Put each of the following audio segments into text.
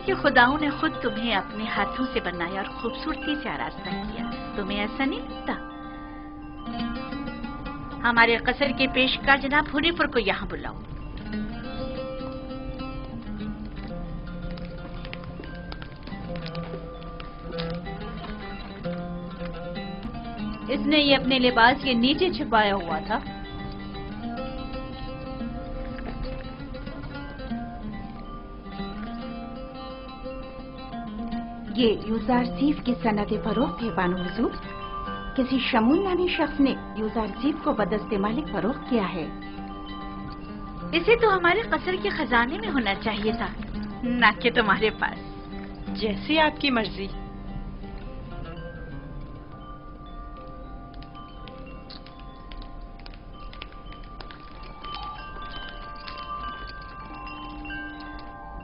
कि खुदाओं ने खुद तुम्हें अपने हाथों से बनाया और खूबसूरती से आरास्ता किया। तुम्हें ऐसा नहीं लगता? हमारे कसर के पेशकार जनाब हुनीफर को यहाँ बुलाओ। इसने ये अपने लिबास के नीचे छिपाया हुआ था। ये यूजारसीफ की सनद फरोख्त है बानो हुजूर। किसी शमून नामी शख्स ने यूजारसीफ को बदस्ते मालिक फरोख्त किया है। इसे तो हमारे कसर के खजाने में होना चाहिए था, ना कि तुम्हारे पास। जैसी आपकी मर्जी।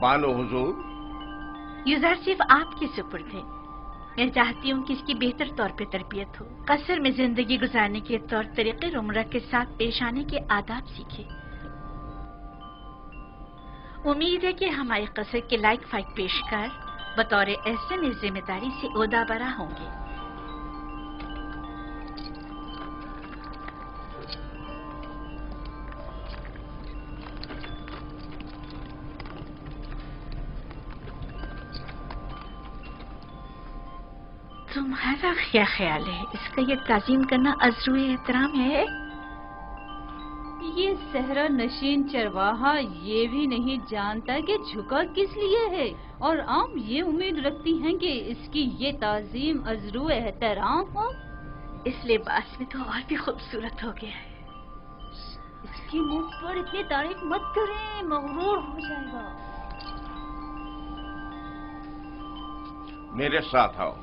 बानो हुजूर, यूजारसीफ आपके सुपुर्द है। मैं चाहती हूँ कि इसकी बेहतर तौर पे तरबियत हो, कसर में जिंदगी गुजारने के तौर तरीके उम्र के साथ पेश आने के आदाब सीखे। उम्मीद है कि हमारे कसर के लायक फाइक पेशकार बतौर एहसन इस जिम्मेदारी से ओहदा बरा होंगे। तुम्हारा क्या ख्याल है? इसका ये ताज़ीम करना अज़्रुए एहतराम है? ये सहरा नशीन चरवाहा ये भी नहीं जानता कि झुका किस लिए है, और आम ये उम्मीद रखती हैं कि इसकी ये ताज़ीम अज़्रुए एहतराम हो। इस लिबास में तो और भी खूबसूरत हो गया है। इसके मुंह पर इतनी तारीफ मत करें, मगरूर हो जाएगा। मेरे साथ आओ।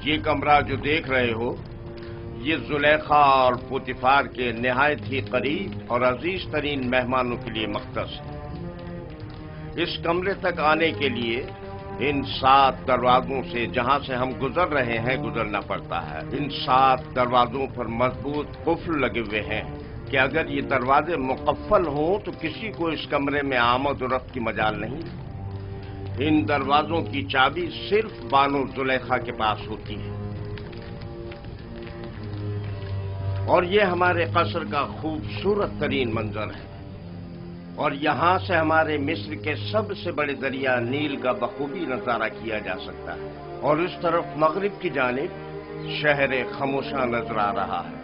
ये कमरा जो देख रहे हो, ये जुलेखा और पुतिफार के निहायत ही करीब और अजीज तरीन मेहमानों के लिए मख्तस है। इस कमरे तक आने के लिए इन 7 दरवाजों से जहां से हम गुजर रहे हैं गुजरना पड़ता है। इन 7 दरवाजों पर मजबूत कुफ्ल लगे हुए हैं कि अगर ये दरवाजे मुकफ्फल हों तो किसी को इस कमरे में आमद और रफ्त की मजाल नहीं। इन दरवाजों की चाबी सिर्फ बानो जुलेखा के पास होती है। और ये हमारे कसर का खूबसूरत तरीन मंजर है, और यहां से हमारे मिस्र के सबसे बड़े दरिया नील का बखूबी नजारा किया जा सकता है। और इस तरफ मगरिब की जानिब शहर खामोशा नजर आ रहा है।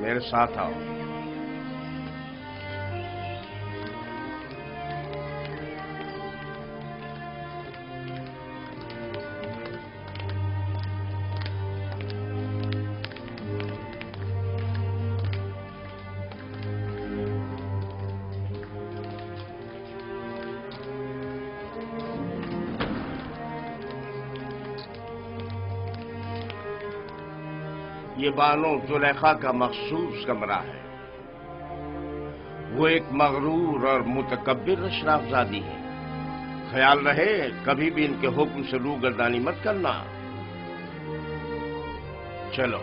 मेरे साथ आओ। ये बानो जुलेखा का मखसूस कमरा है। वो एक मगरूर और मुतकब्बिर अशराफजादी है। ख्याल रहे कभी भी इनके हुक्म से रूगर्दानी मत करना। चलो।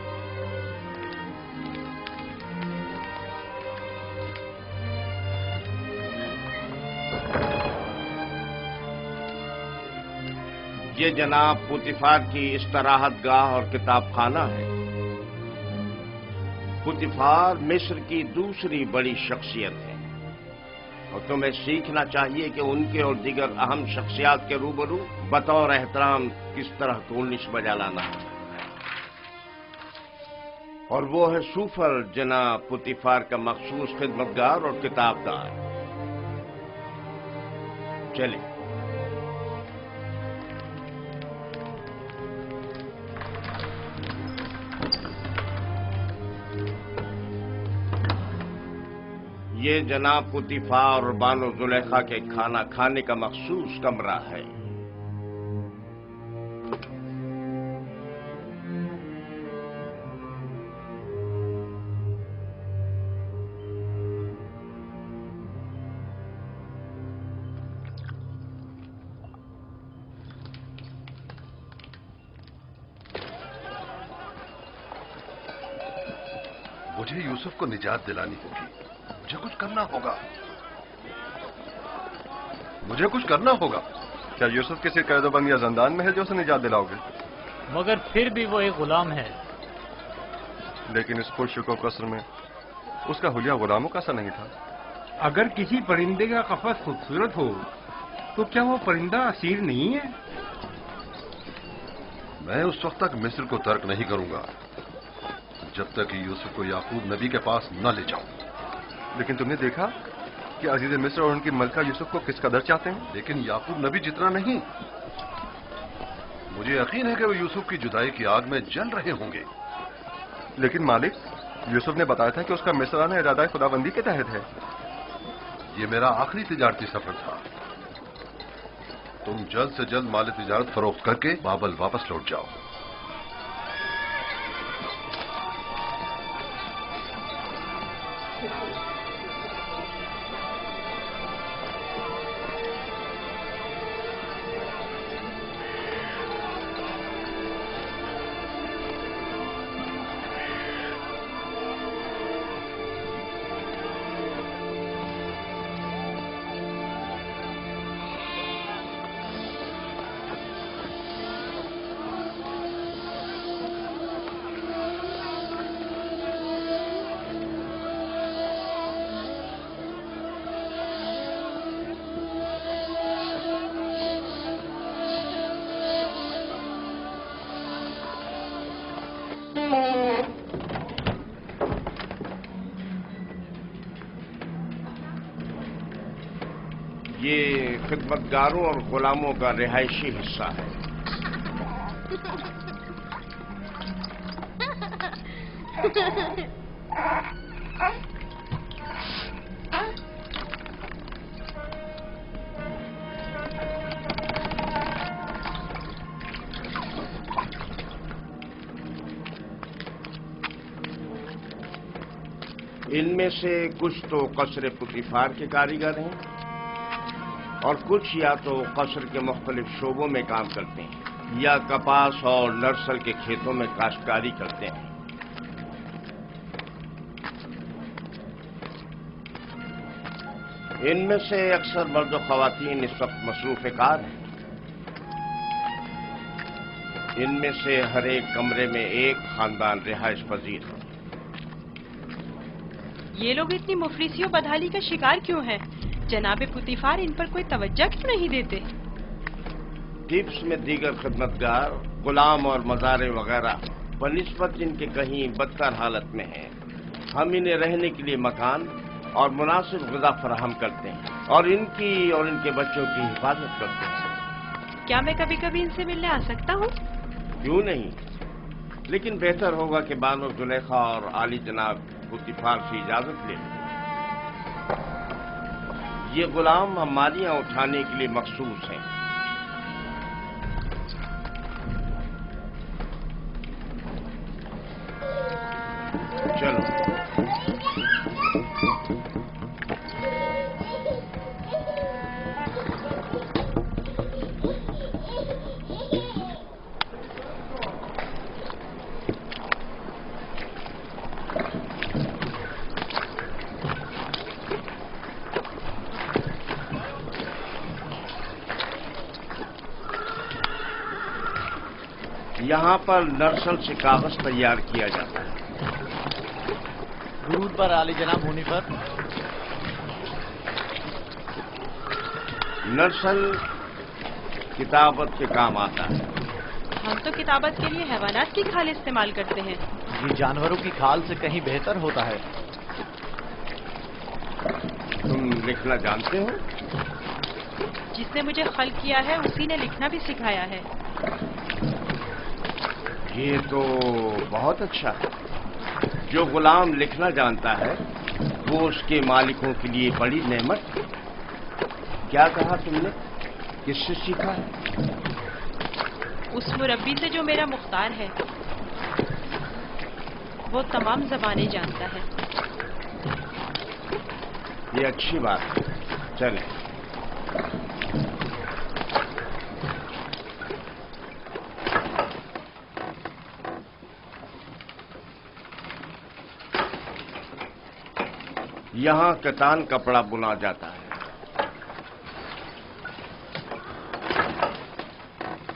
ये जनाब पुतिफार की इस्तराहत गाह और किताब खाना है। पुतिफार मिस्र की दूसरी बड़ी शख्सियत है, और तुम्हें सीखना चाहिए कि उनके और दीगर अहम शख्सियात के रूबरू बतौर एहतराम किस तरह कोलिश बजा लाना है। और वो है सूफर जनाब पुतिफार का मखसूस खिदमतगार और किताबदार। चले। ये जनाब पुतिफार और बानो जुलेखा के खाना खाने का मखसूस कमरा है। मुझे यूसुफ को निजात दिलानी होगी। मुझे कुछ करना होगा। मुझे कुछ करना होगा। क्या यूसुफ किसी कैदोबंद या जंदान में है जो उसे निजात दिलाओगे? मगर फिर भी वो एक गुलाम है। लेकिन इस पुरशुको कसर में उसका हुलिया गुलामों का सा नहीं था। अगर किसी परिंदे का कफस खूबसूरत हो तो क्या वो परिंदा असीर नहीं है? मैं उस वक्त तक मिस्र को तर्क नहीं करूंगा जब तक कि यूसुफ को याकूब नबी के पास न ले जाऊं। लेकिन तुमने देखा कि अजीज मिस्र और उनकी मलका यूसुफ को किस कदर चाहते हैं। लेकिन याकूब नबी जितना नहीं। मुझे यकीन है कि वो यूसुफ की जुदाई की आग में जल रहे होंगे। लेकिन मालिक, यूसुफ ने बताया था कि उसका मिस्र आना इरादा खुदाबंदी के तहत है। ये मेरा आखिरी तिजारती सफर था। तुम जल्द से जल्द माल तिजारत फरोख्त करके बाबल वापस लौट जाओ। ये खिदमतगारों और गुलामों का रिहायशी हिस्सा है। इनमें से कुछ तो कसर पुतिफार के कारीगर हैं और कुछ या तो कसर के मुख्तलिफ शोबों में काम करते हैं या कपास और नर्सल के खेतों में काश्तकारी करते हैं। इनमें से अक्सर मर्द और खवातीन इस वक्त मसरूफ कार हैं। इनमें से हर एक कमरे में एक खानदान रिहाइश पजीर है। ये लोग इतनी मुफलिसी और बदहाली का शिकार क्यों हैं? जनाबे पुतिफार इन पर कोई तवज्जो क्यों नहीं देते? टिप्स में दीगर खिदमतगार, गुलाम और मज़ारे वगैरह बनिस्बत इनके कहीं बदतर हालत में हैं। हम इन्हें रहने के लिए मकान और मुनासिब ग़िज़ा फराहम करते हैं और इनकी और इनके बच्चों की हिफाजत करते हैं। क्या मैं कभी कभी इनसे मिलने आ सकता हूँ? क्यों नहीं, लेकिन बेहतर होगा कि बानो जुलेखा और आली जनाब पुतिफार से इजाजत ले लें। ये गुलाम हमारियां उठाने के लिए मखसूस हैं। चलो। यहाँ पर नर्सल से कागज तैयार किया जाता है। दुरूद पर आली जनाब होने पर। नर्सल किताबत के काम आता है। हम तो किताबत के लिए हैवानात की खाल इस्तेमाल करते हैं। ये जानवरों की खाल से कहीं बेहतर होता है। तुम लिखना जानते हो? जिसने मुझे खल किया है उसी ने लिखना भी सिखाया है। ये तो बहुत अच्छा है। जो गुलाम लिखना जानता है वो उसके मालिकों के लिए बड़ी नेमत है। क्या कहा तुमने? किससे सीखा है? उस मुरब्बी से जो मेरा मुख्तार है। वो तमाम ज़बानें जानता है। ये अच्छी बात है। चलें। यहाँ कतान कपड़ा बुना जाता है।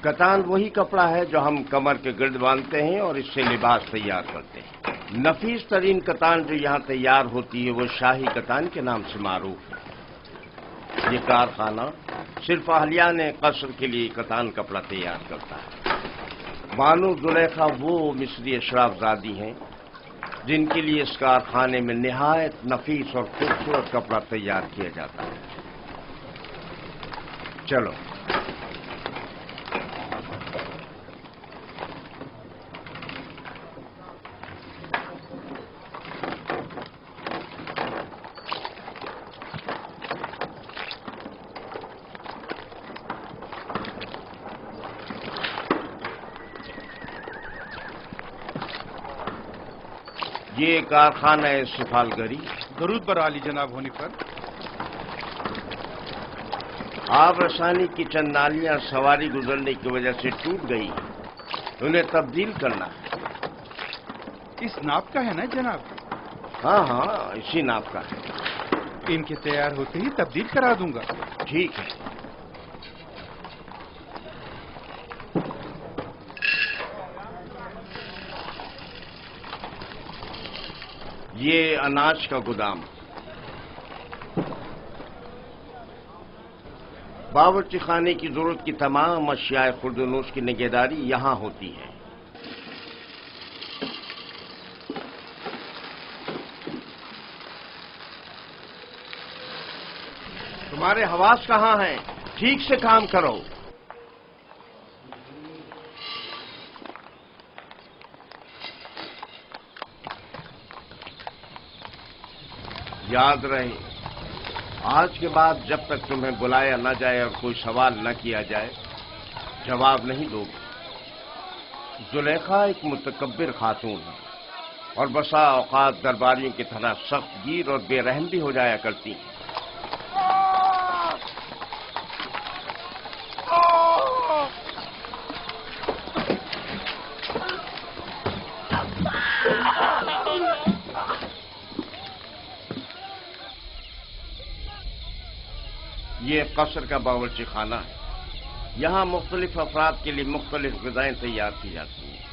कतान वही कपड़ा है जो हम कमर के गिर्द बांधते हैं और इससे लिबास तैयार करते हैं। नफीस तरीन कतान जो यहाँ तैयार होती है वो शाही कतान के नाम से मारूफ है। ये कारखाना सिर्फ अहलियान कसर के लिए कतान कपड़ा तैयार करता है। बानो जुलेखा वो मिस्री अशराफजादी हैं जिनके लिए इस कारखाने में निहायत नफीस और खूबसूरत कपड़ा तैयार किया जाता है। चलो ये कारखाना है सिफालगरी। दरूद बर आली जनाब होने पर। आब रसानी की चंद नालियां सवारी गुजरने की वजह से टूट गई, उन्हें तब्दील करना है। इस नाप का है ना जनाब? हाँ हाँ, इसी नाप का है। इनके तैयार होते ही तब्दील करा दूंगा। ठीक है। ये अनाज का गोदाम। बावर्ची खाने की जरूरत की तमाम अशियाए खुर्दनोश की निगहदारी यहां होती है। तुम्हारे हवास कहां हैं? ठीक से काम करो। याद रहे, आज के बाद जब तक तुम्हें बुलाया न जाए और कोई सवाल न किया जाए, जवाब नहीं दोगे। जुलेखा एक मुतकब्बिर खातून है और बसा औकात दरबारियों की तरह सख्त गिर और बेरहम भी हो जाया करती हैं। ये कसर का बावर्ची खाना है। यहाँ मुख्तलिफ अफराद के लिए मुख्तलिफ ग़िज़ाएं तैयार की जाती हैं।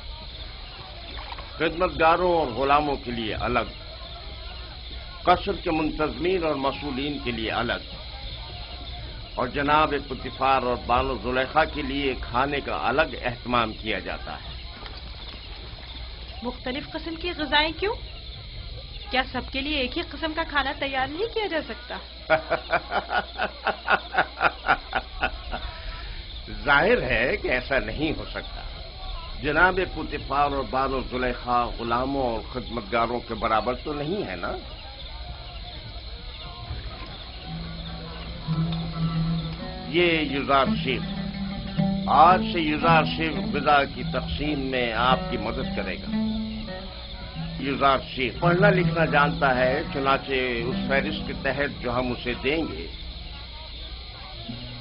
खिदमतगारों और गुलामों के लिए अलग, कसर के मुंतज़मीन और मसूलीन के लिए अलग, और जनाब पुतिफार और बानो जुलेखा के लिए खाने का अलग एहतमाम किया जाता है। मुख्तलिफ किस्म की ग़िज़ाएं क्यों? क्या सबके लिए एक ही किस्म का खाना तैयार नहीं किया जा सकता? जाहिर है कि ऐसा नहीं हो सकता। जनाब पुतिफार और बानो जुलेखा गुलामों और खिदमतगारों के बराबर तो नहीं है ना? ये युजार शेख, आज से युजार शेख ग़िज़ा की तक़सीम में आपकी मदद करेगा। युजार शेख पढ़ना लिखना जानता है, चुनाचे उस फहरिस्त के तहत जो हम उसे देंगे,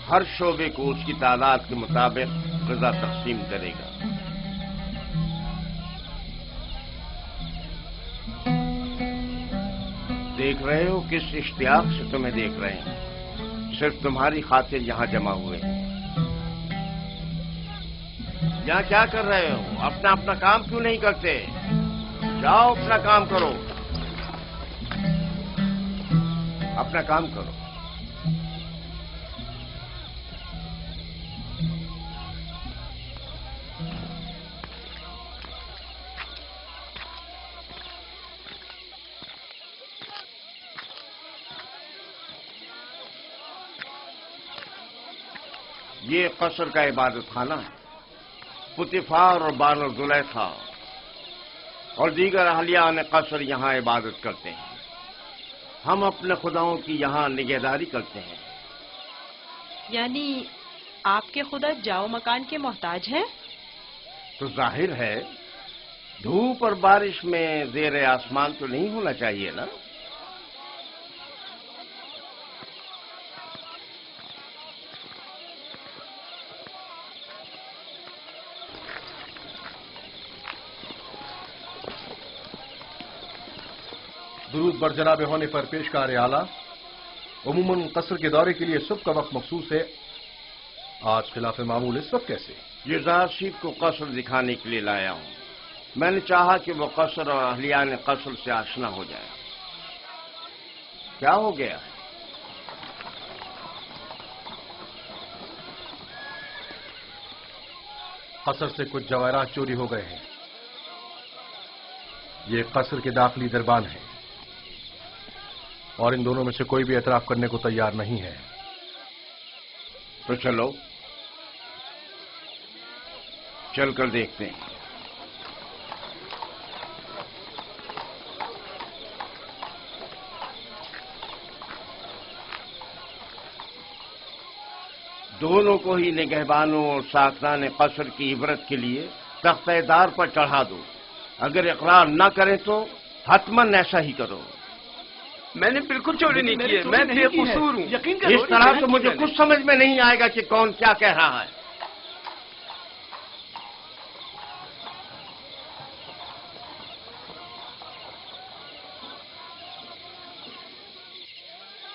हर शोबे को उसकी तादाद के मुताबिक ग़िज़ा तक़सीम करेगा। देख रहे हो किस इश्तियाक से तुम्हें देख रहे हैं। सिर्फ तुम्हारी खातिर यहां जमा हुए हैं। यहां क्या कर रहे हो? अपना अपना काम क्यों नहीं करते? जाओ अपना काम करो, अपना काम करो। ये कसर का इबादत खाना है। पुतिफार और बानो जुलेखा और दीगर अहलियान कसर यहाँ इबादत करते हैं। हम अपने खुदाओं की यहाँ निगहदारी करते हैं। यानी आपके खुदा जाओ मकान के मोहताज हैं? तो जाहिर है धूप और बारिश में ज़ेर आसमान तो नहीं होना चाहिए ना? درود بر جناب ہونے پر پیشکار اعلیٰ، عموماً قصر کے دورے کے لیے صبح کا وقت مخصوص ہے، آج خلاف معمول اس وقت کیسے؟ یوزار شیف کو قصر دکھانے کے لیے لایا ہوں۔ میں نے چاہا کہ وہ قصر اور اہلیان قصر سے آشنا ہو جائے۔ کیا ہو گیا؟ قصر سے کچھ جواہرات چوری ہو گئے ہیں۔ یہ قصر کے داخلی دربان ہیں اور ان دونوں میں سے کوئی بھی اعتراف کرنے کو تیار نہیں ہے۔ تو چلو چل کر دیکھتے ہیں۔ دونوں کو ہی نگہبانوں اور ساکنان قصر کی عبرت کے لیے تختہ دار پر چڑھا دو۔ اگر اقرار نہ کریں تو حتماً ایسا ہی کرو۔ میں نے بالکل چوری نہیں کی ہے، میں بے قصور ہوں۔ اس طرح تو مجھے کچھ سمجھ میں نہیں آئے گا کہ کون کیا کہہ رہا ہے۔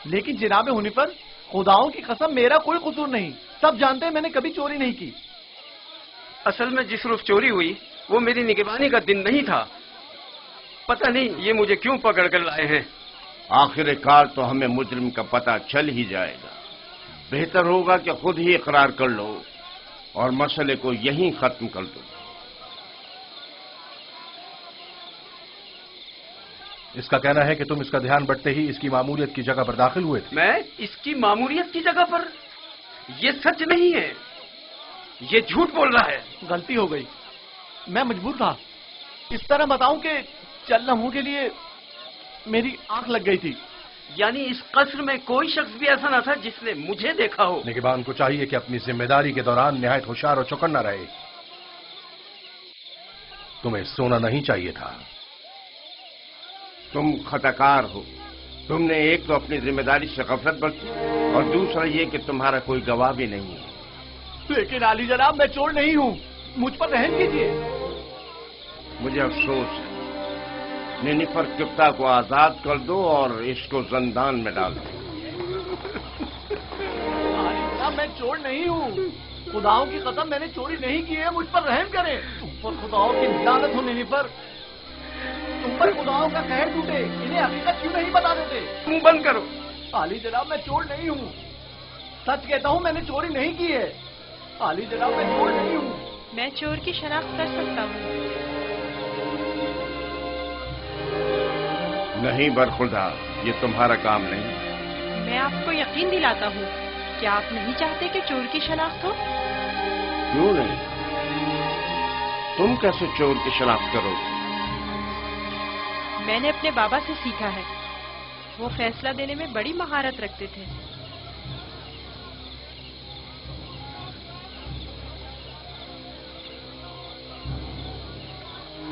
لیکن جناب ہنیفر، خداؤں کی قسم میرا کوئی قصور نہیں، سب جانتے ہیں میں نے کبھی چوری نہیں کی۔ اصل میں جس روز چوری ہوئی وہ میری نگہبانی کا دن نہیں تھا، پتہ نہیں یہ مجھے کیوں پکڑ کر لائے ہیں۔ آخر کار تو ہمیں مجرم کا پتہ چل ہی جائے گا۔ بہتر ہوگا کہ خود ہی اقرار کر لو اور مسئلے کو یہیں ختم کر دو۔ اس کا کہنا ہے کہ تم اس کا دھیان بٹتے ہی اس کی معمولیت کی جگہ پر داخل ہوئے تھے۔ میں اس کی معمولیت کی جگہ پر؟ یہ سچ نہیں ہے، یہ جھوٹ بول رہا ہے۔ غلطی ہو گئی، میں مجبور تھا۔ اس طرح بتاؤں کہ چند لمحوں کے لیے میری آنکھ لگ گئی تھی۔ یعنی اس قصر میں کوئی شخص بھی ایسا نہ تھا جس نے مجھے دیکھا ہو؟ نگہبان کو چاہیے کہ اپنی ذمہ داری کے دوران نہایت ہوشیار اور چوکنا رہے۔ تمہیں سونا نہیں چاہیے تھا۔ تم خطاکار ہو۔ تم نے ایک تو اپنی ذمہ داری سے غفلت برتی اور دوسرا یہ کہ تمہارا کوئی گواہ بھی نہیں ہے۔ لیکن عالی جناب میں چور نہیں ہوں، مجھ پر رحم کیجیے۔ مجھے افسوس ہے۔ نینیفر کپتا کو آزاد کر دو اور اس کو زندان میں ڈال دو۔ عالی جناب میں چور نہیں ہوں، خداؤں کی قسم میں نے چوری نہیں کی ہے، مجھ پر رحم کریں۔ تم پر خداؤں کی لعنت ہو نینیفر، تم پر خداؤں کا قہر ٹوٹے، انہیں حقیقت کیوں نہیں بتا دیتے؟ منہ بند کرو۔ عالی جناب میں چور نہیں ہوں، سچ کہتا ہوں میں نے چوری نہیں کی ہے۔ عالی جناب میں چور نہیں ہوں۔ میں چور کی شناخت کر سکتا ہوں۔ نہیں برخدا، یہ تمہارا کام نہیں۔ میں آپ کو یقین دلاتا ہوں، کیا آپ نہیں چاہتے کہ چور کی شناخت ہو؟ کیوں نہیں؟ تم کیسے چور کی شناخت کرو گے؟ میں نے اپنے بابا سے سیکھا ہے، وہ فیصلہ دینے میں بڑی مہارت رکھتے تھے۔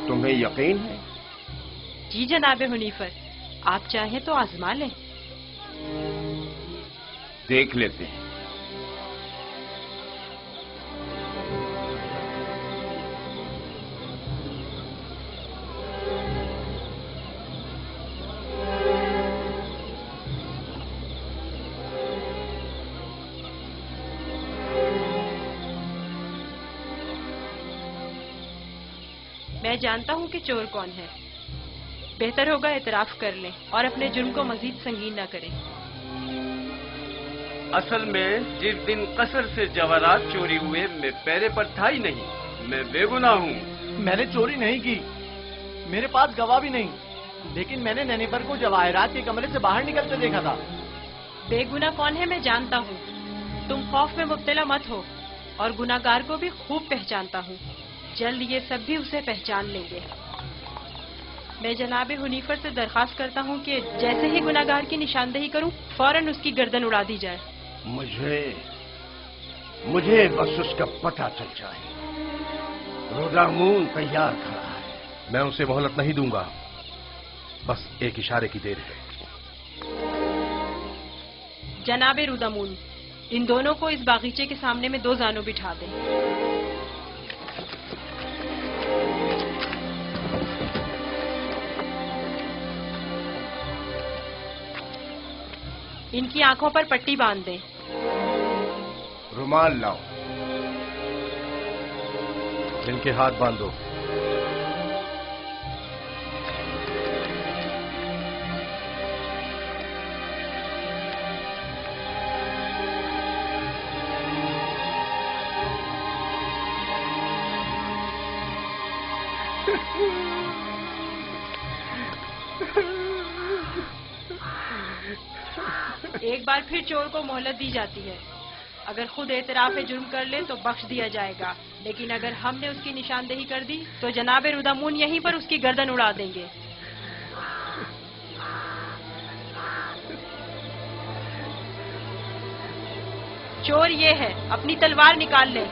تمہیں یقین ہے؟ جی جناب حنیفر، آپ چاہیں تو آزما لیں۔ دیکھ لیتے ہیں۔ میں جانتا ہوں کہ چور کون ہے۔ بہتر ہوگا اعتراف کر لیں اور اپنے جرم کو مزید سنگین نہ کریں۔ اصل میں جس دن قصر سے جواہرات چوری ہوئے میں پیرے پر تھا ہی نہیں، میں بے گناہ ہوں۔ میں نے چوری نہیں کی، میرے پاس گواہ بھی نہیں، لیکن میں نے نینیفر کو جواہرات کے کمرے سے باہر نکلتے دیکھا تھا۔ بے گناہ کون ہے میں جانتا ہوں، تم خوف میں مبتلا مت ہو، اور گناہگار کو بھی خوب پہچانتا ہوں، جلد یہ سب بھی اسے پہچان لیں گے۔ میں جناب حنیفر سے درخواست کرتا ہوں کہ جیسے ہی گناہگار کی نشاندہی کروں فوراً اس کی گردن اڑا دی جائے۔ مجھے بس اس کا پتہ چل جائے۔ رودامون تیار کھڑا ہے۔ میں اسے مہلت نہیں دوں گا، بس ایک اشارے کی دیر ہے۔ جناب رودامون، ان دونوں کو اس باغیچے کے سامنے میں 2 زانوں بٹھا دیں۔ इनकी आंखों पर पट्टी बांध दें। रुमाल लाओ। इनके हाथ बांधो। एक बार फिर चोर को मोहलत दी जाती है। अगर खुद एतराफ जुर्म कर ले तो बख्श दिया जाएगा, लेकिन अगर हमने उसकी निशानदेही कर दी तो जनाब रुदामून यहीं पर उसकी गर्दन उड़ा देंगे। चोर ये है, अपनी तलवार निकाल ले।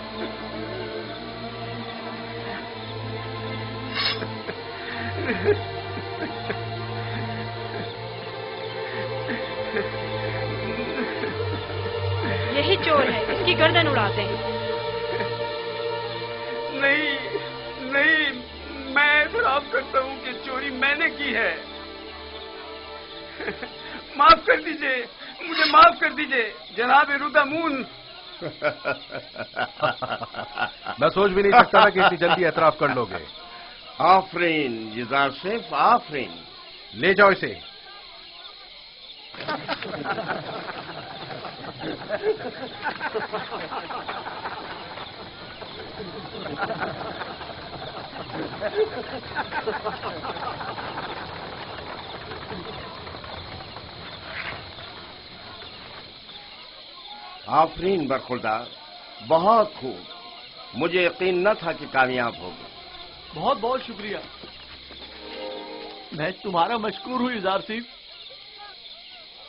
यही चोर है, इसकी गर्दन उड़ाते हैं। नहीं नहीं, मैं एतराफ करता हूँ कि चोरी मैंने की है। माफ कर दीजिए, मुझे माफ कर दीजिए जनाब रुदामून। मैं सोच भी नहीं सकता था कि इतनी जल्दी एतराफ कर लोगे। आफरीन युजार सेफ, आफरीन। ले जाओ इसे। आफरीन बरखुरदार, बहुत खूब। मुझे यकीन न था कि कामयाब होगे। बहुत बहुत शुक्रिया। मैं तुम्हारा मशकूर हूँ युजार सिफ।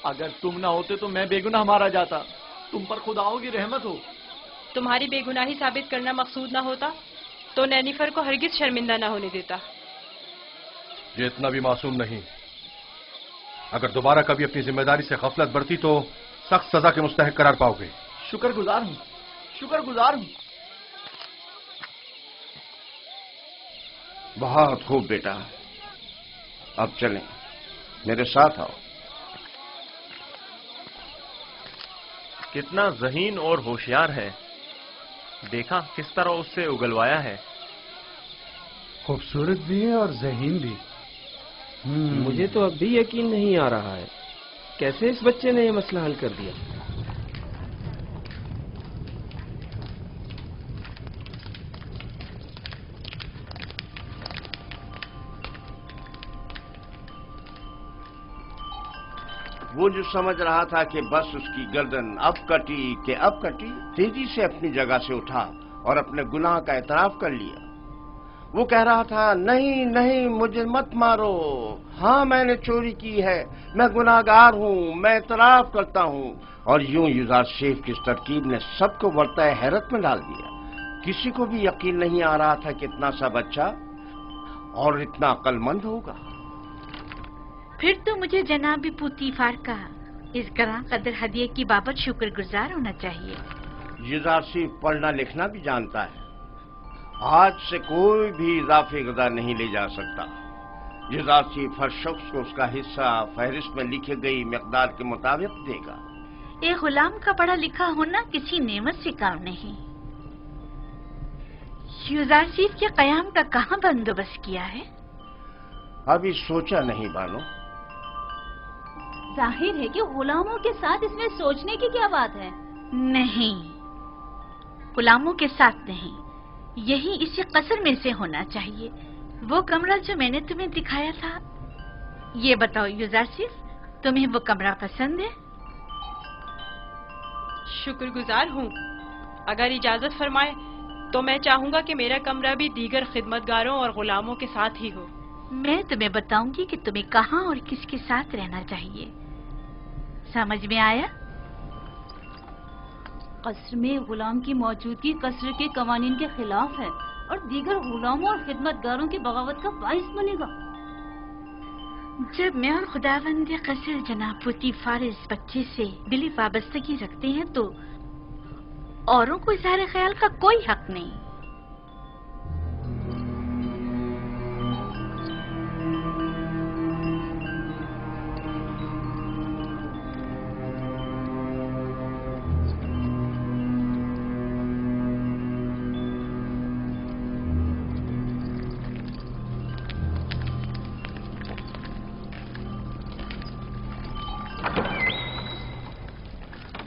अगर तुम ना होते तो मैं बेगुनाह मारा जाता। तुम पर खुदाओं की रहमत हो। तुम्हारी बेगुनाही साबित करना मकसूद ना होता तो नैनीफर को हरगिज शर्मिंदा ना होने देता। ये इतना भी मासूम नहीं। अगर दोबारा कभी अपनी जिम्मेदारी से गफलत बरती तो सख्त सजा के मुस्तहिक करार पाओगे। शुक्रगुजार हूँ, शुक्रगुजार हूँ। बहुत खूब बेटा, अब चलें, मेरे साथ आओ। कितना ज़हीन और होशियार है। देखा किस तरह उससे उगलवाया है। खूबसूरत भी है और ज़हीन भी। मुझे तो अब भी यकीन नहीं आ रहा है कैसे इस बच्चे ने ये मसला हल कर दिया। वो जो समझ रहा था कि बस उसकी गर्दन अब कटी कि अब कटी, तेजी से अपनी जगह से उठा और अपने गुनाह का एतराफ कर लिया। वो कह रहा था, नहीं नहीं मुझे मत मारो, हाँ मैंने चोरी की है, मैं गुनाहगार हूँ, मैं एतराफ करता हूँ। और यूं युजार शेख की इस तरकीब ने सबको वर्ताए हैरत में डाल दिया। किसी को भी यकीन नहीं आ रहा था कि इतना सा बच्चा और इतना अक्लमंद होगा। फिर तो मुझे जनाब पुतीफार का इस गरां कदर हदिये की बाबत शुक्रगुजार होना चाहिए। युजार शेख पढ़ना लिखना भी जानता है। आज से कोई भी इजाफी गदा नहीं ले जा सकता। युजार शेख हर शख्स को उसका हिस्सा फहरिस्त में लिखी गई मिकदार के मुताबिक देगा। एक गुलाम का पढ़ा लिखा होना किसी नेमत से काम नहीं। युजार शेख के कयाम का कहाँ बंदोबस्त किया है? अभी सोचा नहीं बानो। जाहिर है कि गुलामों के साथ इसमें सोचने की क्या बात है। नहीं, गुलामों के साथ नहीं, यही इसी कसर में से होना चाहिए। वो कमरा जो मैंने तुम्हें दिखाया था। ये बताओ युजार शेख, तुम्हें वो कमरा पसंद है? शुक्रगुजार हूँ। अगर इजाजत फरमाए तो मैं चाहूंगा कि मेरा कमरा भी दीगर खिदमतगारों और गुलामों के साथ ही हो। मैं तुम्हें बताऊंगी कि तुम्हें कहाँ और किसके साथ रहना चाहिए। समझ में आया? कसर में गुलाम की मौजूदगी कसर के कवानीन के खिलाफ है और दीगर गुलामों और खिदमतगारों की बगावत का बाइस बनेगा। जब मैं और खुदावंद कसर जनाब पुतीफार इस बच्चे से दिली वाबस्तगी रखते हैं तो औरों को इज़हार ख्याल का कोई हक नहीं।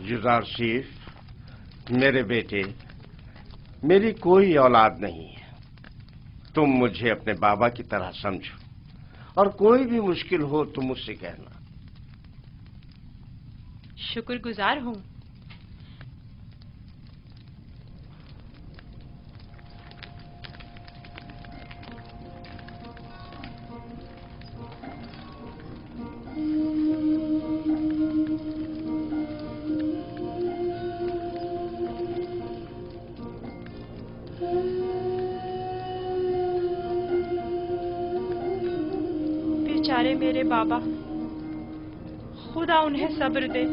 युजारशीफ, मेरे बेटे, मेरी कोई औलाद नहीं है। तुम मुझे अपने बाबा की तरह समझो और कोई भी मुश्किल हो तो मुझसे कहना। शुक्रगुजार हूँ। बेचारे मेरे बाबा, खुदा उन्हें सब्र दे।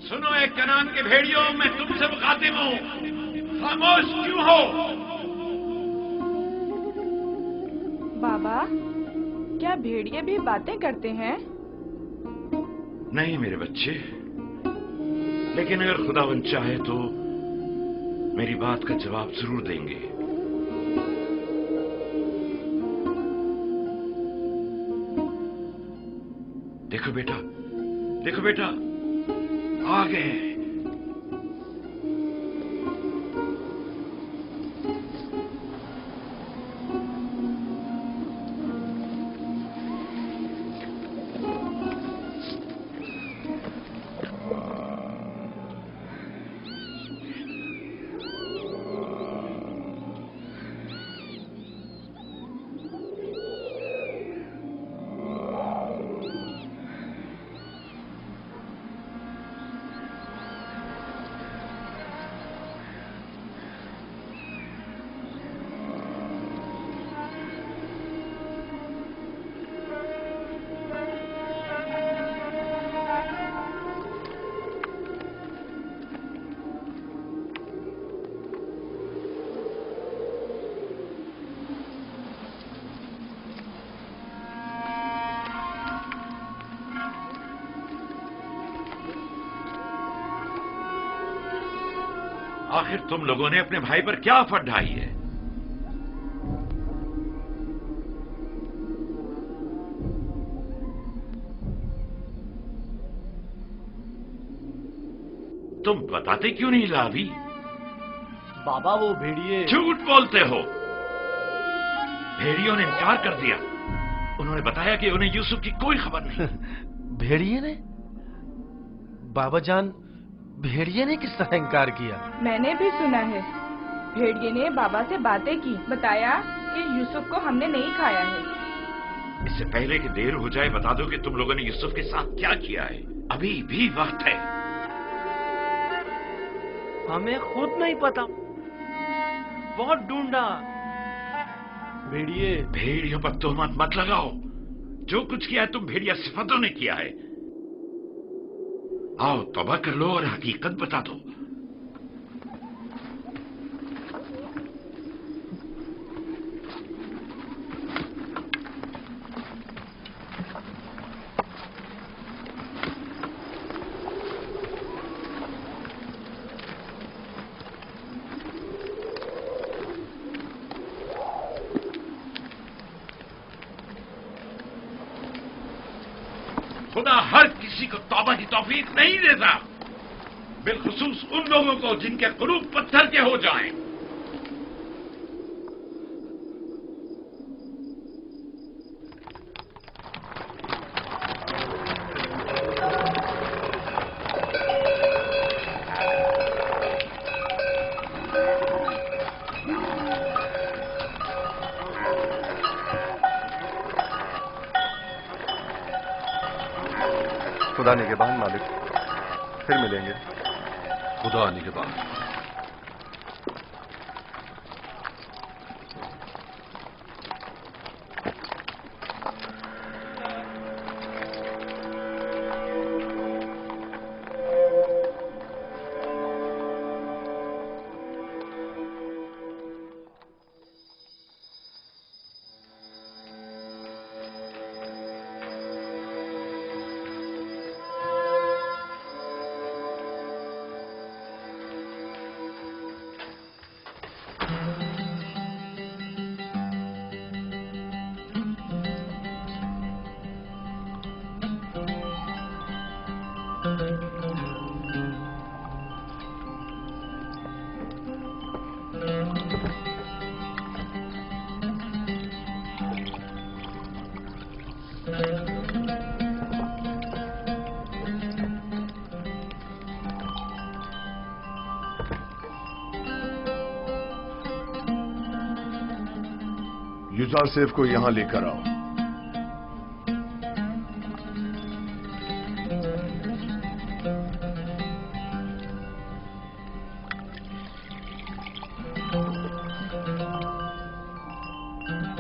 सुनो एक कनान के भेड़ियों, मैं तुमसे मुखातिब हूं, खामोश क्यों हो? बाबा, क्या भेड़िए भी बातें करते हैं? नहीं मेरे बच्चे, लेकिन अगर खुदावंद चाहे तो मेरी बात का जवाब जरूर देंगे। देखो बेटा, देखो बेटा, आ गए। आखिर तुम लोगों ने अपने भाई पर क्या आफत ढाई है? तुम बताते क्यों नहीं लावी? बाबा वो भेड़िए। झूठ बोलते हो। भेड़ियों ने इनकार कर दिया। उन्होंने बताया कि उन्हें यूसुफ की कोई खबर नहीं। भेड़िए ने? बाबा जान, भेड़िए ने किस तरह इनकार किया? मैंने भी सुना है। भेड़िए ने बाबा से बातें की, बताया कि यूसुफ को हमने नहीं खाया है। इससे पहले कि देर हो जाए बता दो कि तुम लोगों ने यूसुफ के साथ क्या किया है। अभी भी वक्त है। हमें खुद नहीं पता, बहुत ढूंढा। भेड़िए। भेड़ियों पर तोहमत मत लगाओ। जो कुछ किया है तुम भेड़िया सिफतों ने किया है। आओ तौबा कर लो और हकीकत बता दो। खुदा हर किसी को तौबा की तौफीक नहीं देता, बिलखुसूस उन लोगों को जिनके कुलूब पत्थर के हो जाएं। खुदा निगहबान मालिक, फिर मिलेंगे। खुदा निगहबान। युजार सेफ को यहां लेकर आओ।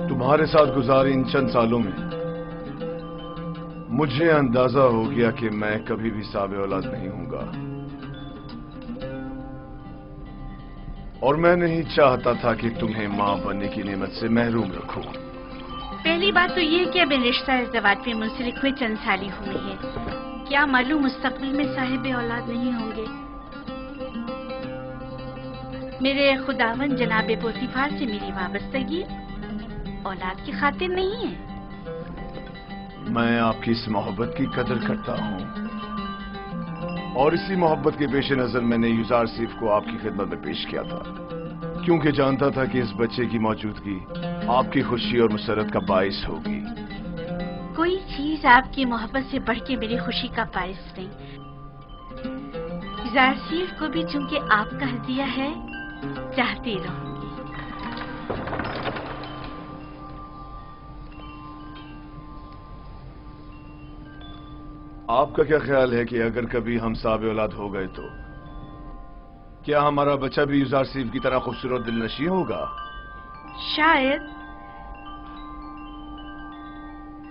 तुम्हारे साथ गुजारे इन चंद सालों में मुझे अंदाजा हो गया कि मैं कभी भी साबे औलाद नहीं हूंगा, और मैं नहीं चाहता था कि तुम्हें मां बनने की नेमत से महरूम रखूं। पहली बात तो ये कि अब रिश्ता इज़्ज़वाज पे मुंसलिक हुए चंद साल ही हुए हैं। क्या मालूम मुस्तकबिल में साहिब औलाद नहीं होंगे। मेरे खुदावन जनाब पोतीफार से मेरी वाबस्तगी औलाद की खातिर नहीं है। मैं आपकी इस मोहब्बत की कदर करता हूं, और इसी मोहब्बत के पेश नजर मैंने युजार सेफ को आपकी खिदमत में पेश किया था, क्योंकि जानता था कि इस बच्चे की मौजूदगी आपकी खुशी और मुसरत का बाइस होगी। कोई चीज आपकी मोहब्बत से बढ़ के मेरी खुशी का बाइस नहीं। युजार सेफ को भी चूंकि आपका हदिया है, चाहती रहूंगी। आपका क्या ख्याल है कि अगर कभी हम साबे औलाद हो गए तो क्या हमारा बच्चा भी युजार सेफ की तरह खूबसूरत दिलनशी होगा? शायद,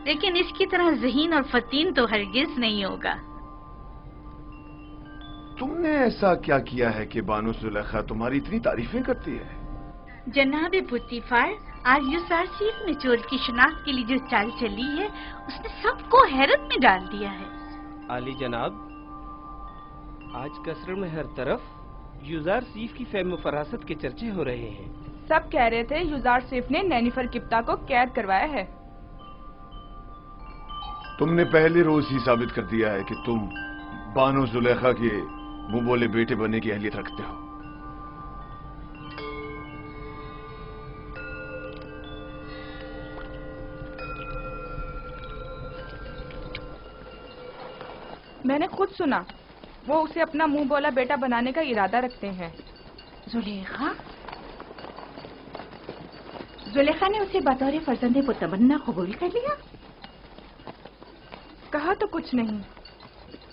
लेकिन इसकी तरह ज़हीन और फतीन तो हरगिज नहीं होगा। तुमने ऐसा क्या किया है कि बानो जुलेखा तुम्हारी इतनी तारीफें करती है? जनाब पुतीफार, आज युजार सेफ ने चोर की शिनाख्त के लिए जो चाल चली है, उसने सबको हैरत में डाल दिया है। आली जनाब, आज कसर में हर तरफ युजार सेफ की फेम फरासत के चर्चे हो रहे हैं। सब कह रहे थे युजार सेफ ने नैनीफर किप्ता को कैद करवाया है। तुमने पहले रोज ही साबित कर दिया है कि तुम बानो जुलेखा के मुंह बोले बेटे बनने की अहलियत रखते हो। मैंने खुद सुना, वो उसे अपना मुंह बोला बेटा बनाने का इरादा रखते हैं। जुलेखा? जुलेखा ने उसे बतौर फर्जंदे मुतमन्ना कबूल कर लिया? कहा तो कुछ नहीं,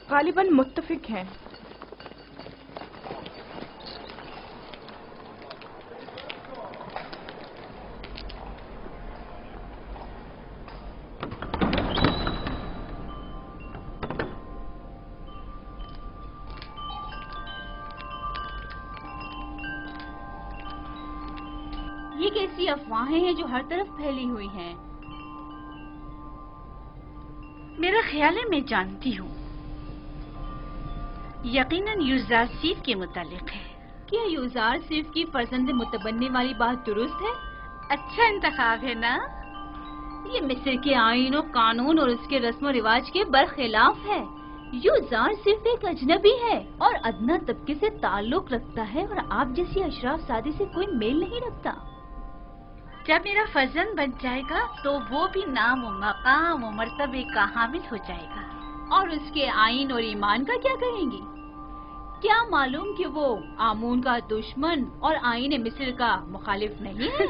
गालिबन मुत्तफिक हैं। ये कैसी अफवाहें हैं जो हर तरफ फैली हुई हैं? मेरा ख्याल है मैं जानती हूँ, यकीनन युजार सेफ के मुतालिक है। क्या युजार सेफ की फर्जंद मुतबन्ने वाली बात दुरुस्त है? अच्छा इंतखाब है ना? ये मिस्र के आईन और कानून और उसके रस्म और रिवाज के बरखिलाफ है। युजार सेफ एक अजनबी है और अदना तबके से ताल्लुक रखता है, और आप जैसी अशराफ सादी से कोई मेल नहीं रखता। जब मेरा फर्जंद बन जाएगा तो वो भी नाम व मकाम व मर्तबे का हामिल हो जाएगा। और उसके आईन और ईमान का क्या कहेंगी? क्या मालूम कि वो आमून का दुश्मन और आईन मिस्र का मुखालिफ नहीं है?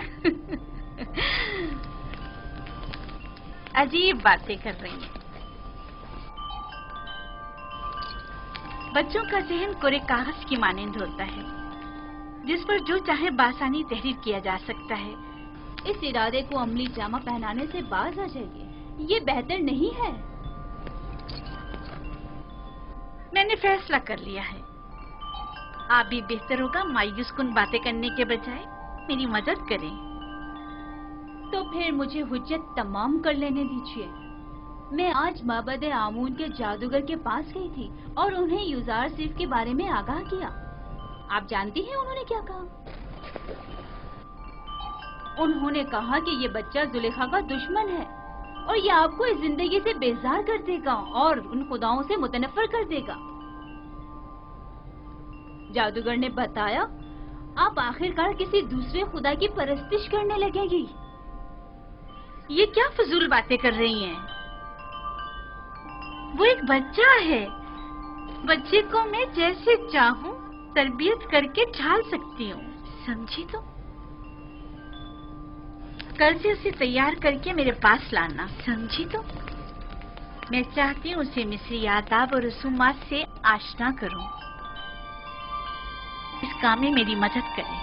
अजीब बातें कर रही हैं। बच्चों का जहन कोरे कागज की मानंद होता है, जिस पर जो चाहे बासानी तहरीर किया जा सकता है। इस इरादे को अमली जामा पहनाने से बाज आ जाइए, ये बेहतर नहीं है। मैंने फैसला कर लिया है। आप भी बेहतर होगा मायूस कुन बातें करने के बजाय मेरी मदद करें। तो फिर मुझे हुज्जत तमाम कर लेने दीजिए। मैं आज माबद आमून के जादूगर के पास गई थी और उन्हें युजार सेफ के बारे में आगाह किया। आप जानती हैं उन्होंने क्या कहा? उन्होंने कहा कि ये बच्चा जुलेखा का दुश्मन है और ये आपको इस जिंदगी से बेजार कर देगा और उन खुदाओं से मुतनफर कर देगा। जादूगर ने बताया, आप आखिरकार किसी दूसरे खुदा की परस्तिश करने लगेगी। ये क्या फजूल बातें कर रही हैं? वो एक बच्चा है। बच्चे को मैं जैसे चाहूं तरबियत करके ढाल सकती हूँ, समझी? तो कल से उसे तैयार करके मेरे पास लाना, समझी? तो मैं चाहती हूँ उसे मिस्री आदाब और रसूमात से आशना करूँ। इस काम में मेरी मदद करें।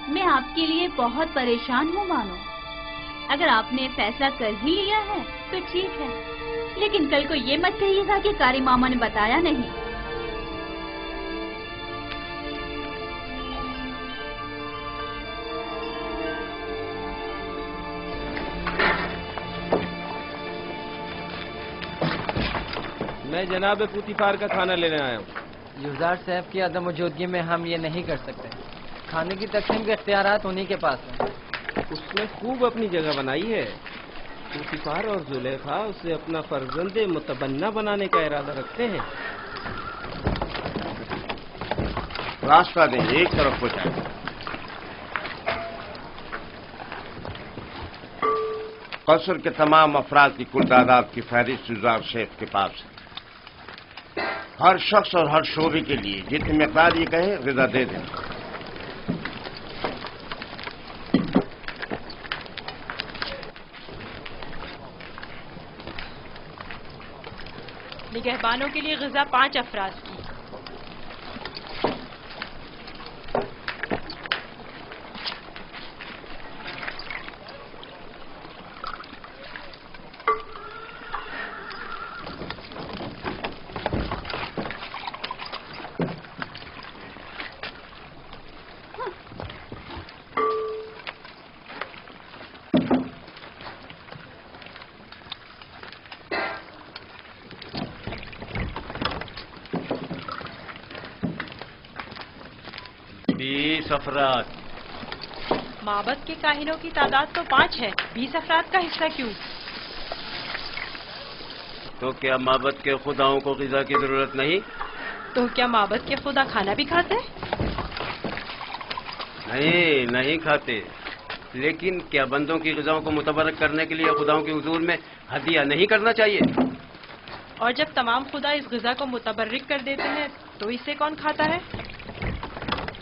मैं आपके लिए बहुत परेशान हूँ मानो। अगर आपने फैसला कर ही लिया है तो ठीक है, लेकिन कल को ये मत कहिएगा कि कारी मामा ने बताया नहीं। मैं जनाब पुतिफार का खाना लेने आया हूँ। युजार साहब की अदम मौजूदगी में हम ये नहीं कर सकते। खाने की तकसीम के इख्तियारात उन्हीं के पास हैं। उसने खूब अपनी जगह बनाई है। पुतिफार और जुलेखा उसे अपना फर्जंदे मुतबन्ना बनाने का इरादा रखते हैं। रास्ता दें, एक तरफ हो जाए। कसर के तमाम अफराद की कुल तादाद की फहरिस्त युजार शेख के पास है। हर शख्स और हर शोबे के लिए जितनी मिकदार ये कहे ग़िज़ा दे दें। निगहबानों के लिए ग़िज़ा 5 अफराद की। अफराद। माबद के काहिनों की तादाद तो 5 है, 20 अफराद का हिस्सा क्यों? तो क्या माबद के खुदाओं को ग़िज़ा की जरूरत नहीं? तो क्या माबद के खुदा खाना भी खाते? नहीं, नहीं खाते। लेकिन क्या बंदों की ग़िज़ाओं को मुतबरक करने के लिए खुदाओं के हुजूर में हदिया नहीं करना चाहिए? और जब तमाम खुदा इस ग़िज़ा को मुतबर्रिक कर देते हैं तो इसे कौन खाता है?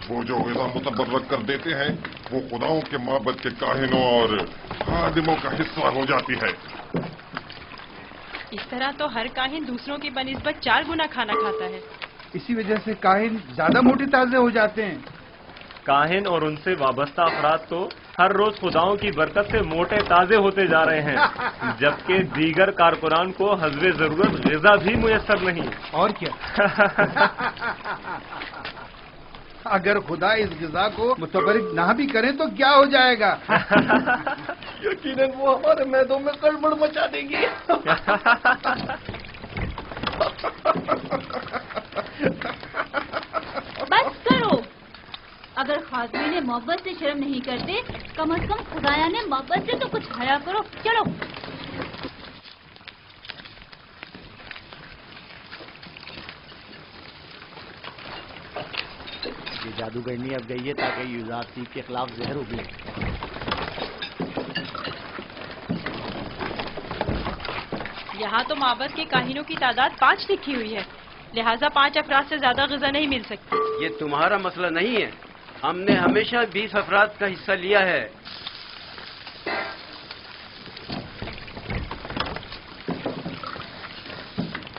वो जो ग़िज़ा मुतबर्रक कर देते हैं वो खुदाओं के माबद के काहिनों और खादिमों का हिस्सा हो जाती है। इस तरह तो हर काहिन दूसरों की बनिस्बत 4 गुना खाना खाता है। इसी वजह से काहिन ज्यादा मोटे ताजे हो जाते हैं। काहिन और उनसे वाबस्ता अफराद तो हर रोज खुदाओं की बरकत से मोटे ताजे होते जा रहे हैं, जबकि दीगर कारकुनान को हस्बे जरूरत ग़िज़ा भी मुयस्सर नहीं। और क्या? अगर खुदा इस ग़िज़ा को मुतबर्रिक ना भी करें तो क्या हो जाएगा? यकीनन वो हमारे मैदों में गड़बड़ मचा देंगी। बस करो। अगर खादमी ने मोहब्बत से शर्म नहीं करते, कम से कम खुदाया ने मोहब्बत से तो कुछ हया करो। चलो। ये जादूगरनी अब गई है ताकि युजार सीफ के खिलाफ जहर उगले। यहाँ तो माबद के काहिनों की तादाद 5 लिखी हुई है, लिहाजा 5 अफराद से ज्यादा ग़िज़ा नहीं मिल सकती। ये तुम्हारा मसला नहीं है। हमने हमेशा 20 अफराद का हिस्सा लिया है।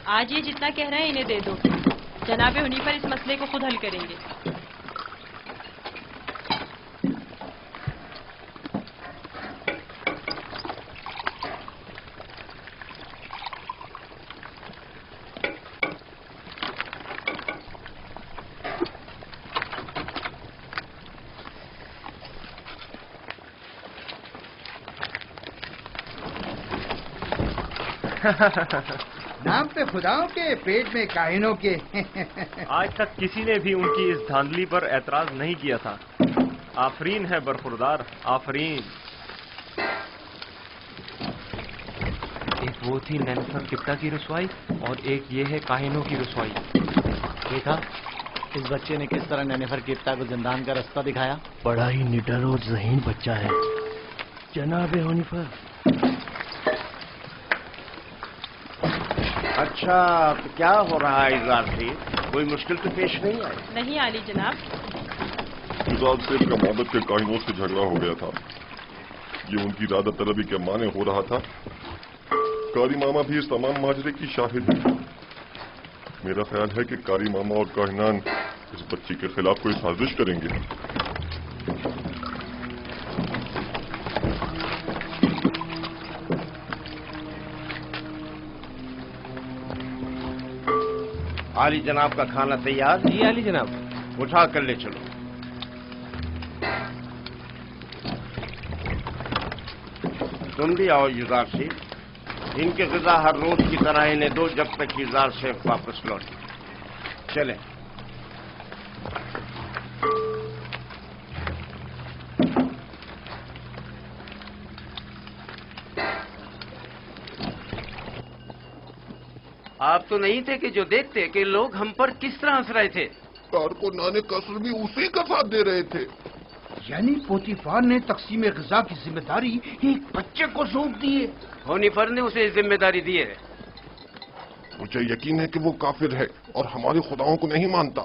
आज ये जितना कह रहे हैं इन्हें दे दो। जनाब हुनीफर इस मसले को खुद हल करेंगे। नाम पे खुदाओं के, पेट में काहिनों के। आज तक किसी ने भी उनकी इस धांधली पर एतराज नहीं किया था। आफरीन है बरखुरदार, आफरीन। एक वो थी नेनफर किप्टा की रसवाई और एक ये है काहिनों की रसवाई। देखा इस बच्चे ने किस तरह नेनेफर किप्टा को जिंदान का रास्ता दिखाया। बड़ा ही निडर और ज़हीन बच्चा है जनाब हुनीफर। अच्छा, तो क्या हो रहा है इज़ार से? कोई मुश्किल तो पेश नहीं आई? नहीं आली जनाब। युज़ार सेफ का मोहब्बत के काहिनों से झगड़ा हो गया था। ये उनकी इरादा तलबी के माने हो रहा था। कारी मामा भी इस तमाम माजरे की शाहिद है। मेरा ख्याल है कि कारी मामा और काहिनान इस बच्ची के खिलाफ कोई साजिश करेंगे। आली जनाब का खाना तैयार? जी आली जनाब। उठा कर ले चलो। तुम भी आओ युज़ार सेफ। इनके ग़िज़ा हर रोज की तरह इन्हें दो जब तक युज़ार सेफ वापस लौटे। चलें। आप तो नहीं थे कि जो देखते कि लोग हम पर किस तरह हंस रहे थे। कारकुनाने कसर भी उसी का साथ दे रहे थे। यानी पोतीफार ने तकसीम ग़िज़ा की जिम्मेदारी एक बच्चे को सौंप दी है। होनीफर ने उसे जिम्मेदारी दी है। मुझे यकीन है कि वो काफिर है और हमारे खुदाओं को नहीं मानता।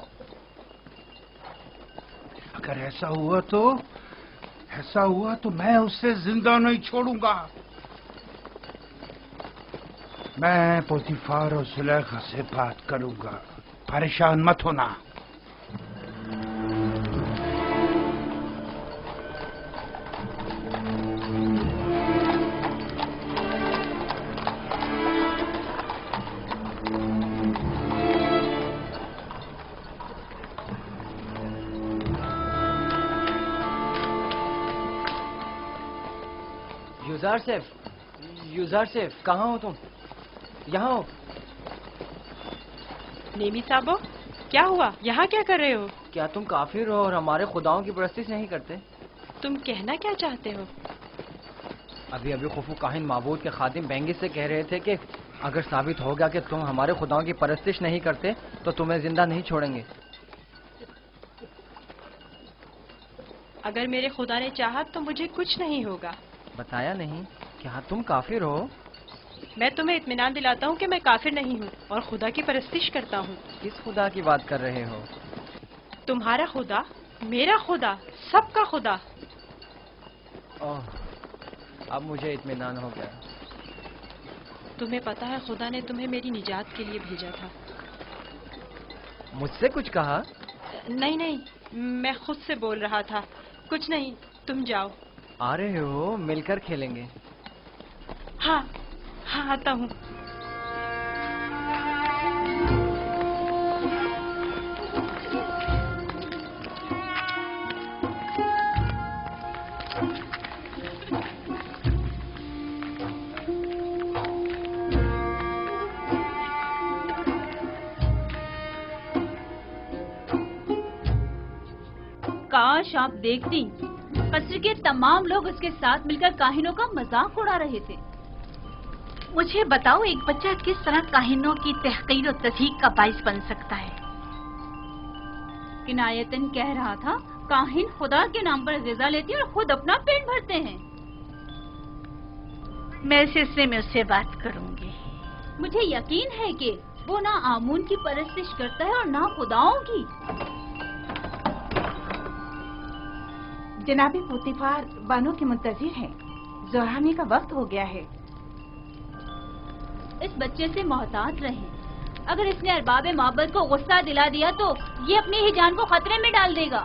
अगर ऐसा हुआ तो मैं उसे जिंदा नहीं छोड़ूंगा। मैं पोतीफार और जुलेखा से बात करूंगा, परेशान मत होना। युज़ार सेफ, कहाँ हो तुम? यहाँ हो। नेमी साहबो, क्या हुआ? यहाँ क्या कर रहे हो? क्या तुम काफिर हो और हमारे खुदाओं की परस्तिश नहीं करते? तुम कहना क्या चाहते हो? अभी खुफू काहिन माबूद के खादिम बेंगिस से कह रहे थे कि अगर साबित हो गया कि तुम हमारे खुदाओं की परस्तिश नहीं करते तो तुम्हें जिंदा नहीं छोड़ेंगे। अगर मेरे खुदा ने चाहा तो मुझे कुछ नहीं होगा। बताया नहीं? क्या तुम काफिर हो? मैं तुम्हें इत्मीनान दिलाता हूँ कि मैं काफिर नहीं हूँ और खुदा की परस्तिश करता हूँ। किस खुदा की बात कर रहे हो? तुम्हारा खुदा, मेरा खुदा, सबका खुदा। ओह, अब मुझे इत्मीनान हो गया। तुम्हें पता है खुदा ने तुम्हें मेरी निजात के लिए भेजा था। मुझसे कुछ कहा? नहीं, मैं खुद से बोल रहा था। कुछ नहीं, तुम जाओ। आ रहे हो? मिलकर खेलेंगे। हाँ, आता हूँ। काश आप देखती, कस्र के तमाम लोग उसके साथ मिलकर काहिनों का मजाक उड़ा रहे थे। मुझे बताओ, एक बच्चा किस तरह काहिनों की तहकीर और तज़हीक का बाइस बन सकता है? किनायतन कह रहा था, काहिन खुदा के नाम पर ग़िज़ा लेते और खुद अपना पेट भरते हैं। मैं इस सिलसिले में उससे बात करूंगी। मुझे यकीन है कि वो ना आमून की परस्तिश करता है और ना खुदाओं की। जनाबे पोतीफार बानो के मुंतजिर हैं। ज़ोहराने का वक्त हो गया है। इस बच्चे से मोहतात रहें। अगर इसने अरबाब माबद को गुस्सा दिला दिया तो ये अपनी ही जान को खतरे में डाल देगा।